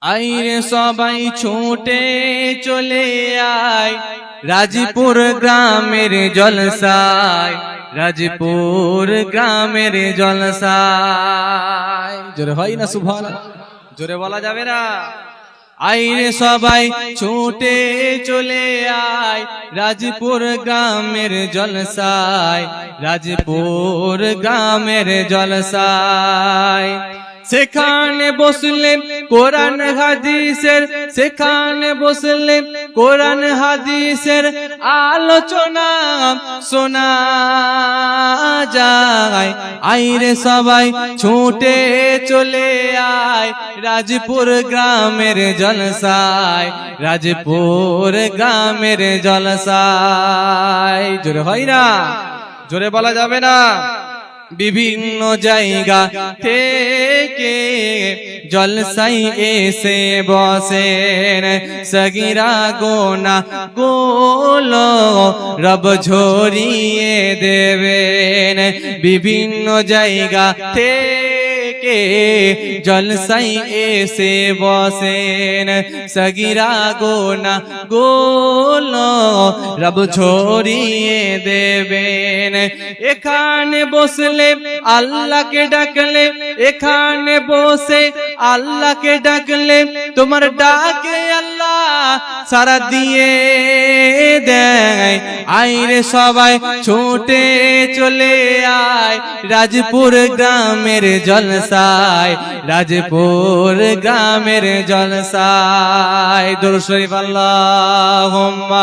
আইরে সবাই ছুটে চলে আয় রাজপুর গ্রামের জলসায়, রাজপুর গ্রামের জলসায়। জোরে হয় না সুবহানাল্লাহ? জোরে বলা যাবে না? আইরে সবাই ছুটে চলে আয় রাজপুর গ্রামের জলসায়, রাজপুর গ্রামের জলসায়। সেখানে বসলে কোরআন হাদিসের, সেখানে বসলে কোরআন হাদিসের আলোচনা শোনা যায়। আইরে সবাই ছুটে চলে আয় রাজপুর গ্রামের জলসায়, রাজপুর গ্রামের জলসায়। জোরে হয় না? জোরে বলা যাবে না? বিভিন্ন জায়গা থেকে জলসাই এসে বসেন, সগীরা গোনা গোলো রব ঝরিয়ে দেবেন। বিভিন্ন জায়গা থেকে জলসাই এসে বসেন, সগীরা গোনা গোলো রব ঝরিয়ে দেবেন। এখানে বসলে আল্লাহকে ডাকলে, এখানে বসে আল্লাহকে ডাকলে তোমার ডাকে আল্লাহ সারা দিয়ে দেয়। আইরে সবাই ছুটে চলে আয় রাজপুর গ্রামের জলসায়, রাজপুর গ্রামের জলসায়। দুরূদ শরীফ আল্লাহুম্মা